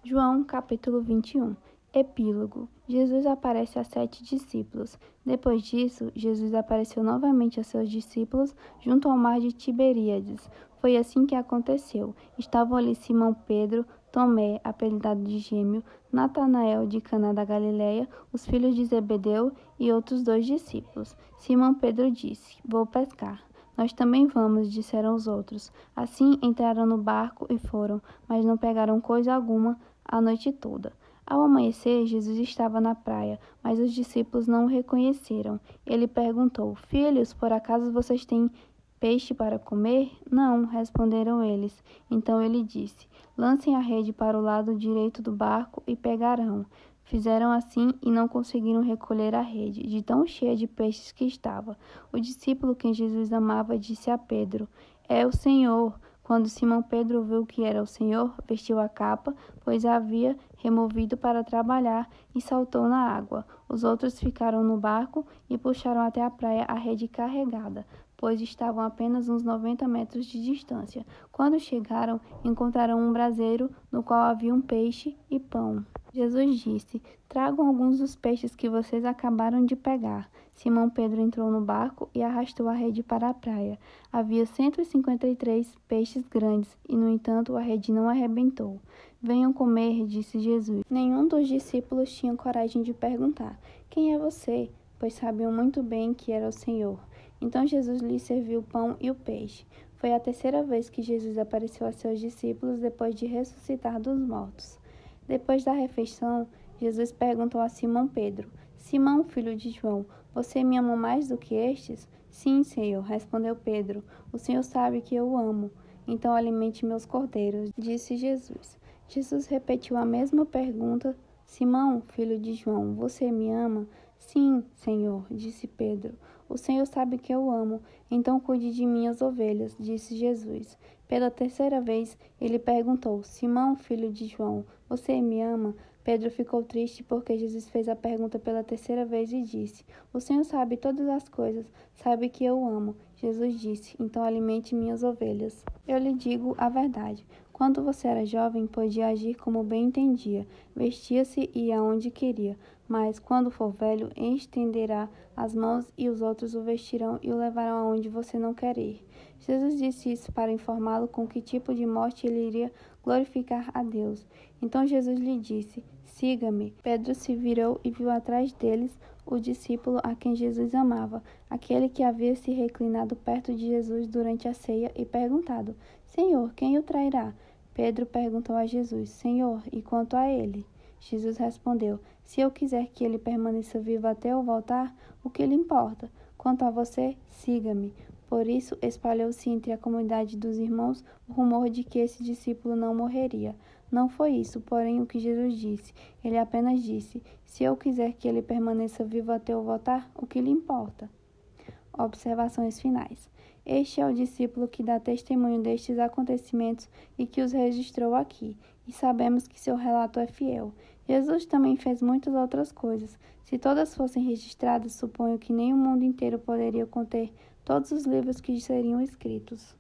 João capítulo 21. Epílogo. Jesus aparece a 7 discípulos. Depois disso, Jesus apareceu novamente a seus discípulos junto ao mar de Tiberíades. Foi assim que aconteceu. Estavam ali Simão Pedro, Tomé, apelidado de Gêmeo, Natanael de Caná da Galileia, os filhos de Zebedeu e outros 2 discípulos. Simão Pedro disse: "Vou pescar." "Nós também vamos", disseram os outros. Assim entraram no barco e foram, mas não pegaram coisa alguma a noite toda. Ao amanhecer, Jesus estava na praia, mas os discípulos não o reconheceram. Ele perguntou: "Filhos, por acaso vocês têm peixe para comer?" "Não", responderam eles. Então ele disse: "Lancem a rede para o lado direito do barco e pegarão." Fizeram assim e não conseguiram recolher a rede, de tão cheia de peixes que estava. O discípulo quem Jesus amava disse a Pedro: "É o Senhor." Quando Simão Pedro viu que era o Senhor, vestiu a capa, pois a havia removido para trabalhar, e saltou na água. Os outros ficaram no barco e puxaram até a praia a rede carregada, pois estavam a apenas uns 90 metros de distância. Quando chegaram, encontraram um braseiro no qual havia um peixe e pão. Jesus disse: "Tragam alguns dos peixes que vocês acabaram de pegar." Simão Pedro entrou no barco e arrastou a rede para a praia. Havia 153 peixes grandes e, no entanto, a rede não arrebentou. "Venham comer", disse Jesus. Nenhum dos discípulos tinha coragem de perguntar: "Quem é você?", pois sabiam muito bem que era o Senhor. Então Jesus lhes serviu o pão e o peixe. Foi a terceira vez que Jesus apareceu a seus discípulos depois de ressuscitar dos mortos. Depois da refeição, Jesus perguntou a Simão Pedro: "Simão, filho de João, você me ama mais do que estes?" "Sim, Senhor", respondeu Pedro. "O Senhor sabe que eu o amo. Então alimente meus cordeiros", disse Jesus. Jesus repetiu a mesma pergunta: "Simão, filho de João, você me ama?" "Sim, Senhor", disse Pedro. "O Senhor sabe que eu amo. Então cuide de minhas ovelhas", disse Jesus. Pela terceira vez, ele perguntou: "Simão, filho de João, você me ama?" Pedro ficou triste porque Jesus fez a pergunta pela terceira vez e disse: "O Senhor sabe todas as coisas, sabe que eu o amo." Jesus disse: "Então alimente minhas ovelhas. Eu lhe digo a verdade. Quando você era jovem, podia agir como bem entendia, vestia-se e ia aonde queria. Mas, quando for velho, estenderá as mãos e os outros o vestirão e o levarão aonde você não quer ir." Jesus disse isso para informá-lo com que tipo de morte ele iria glorificar a Deus. Então Jesus lhe disse: "Siga-me." Pedro se virou e viu atrás deles o discípulo a quem Jesus amava, aquele que havia se reclinado perto de Jesus durante a ceia e perguntado: "Senhor, quem o trairá?" Pedro perguntou a Jesus: "Senhor, e quanto a ele?" Jesus respondeu: "Se eu quiser que ele permaneça vivo até eu voltar, o que lhe importa? Quanto a você, siga-me." Por isso espalhou-se entre a comunidade dos irmãos o rumor de que esse discípulo não morreria. Não foi isso, porém, o que Jesus disse. Ele apenas disse: "Se eu quiser que ele permaneça vivo até eu voltar, o que lhe importa?" Observações finais. Este é o discípulo que dá testemunho destes acontecimentos e que os registrou aqui, e sabemos que seu relato é fiel. Jesus também fez muitas outras coisas. Se todas fossem registradas, suponho que nem o mundo inteiro poderia conter todos os livros que seriam escritos.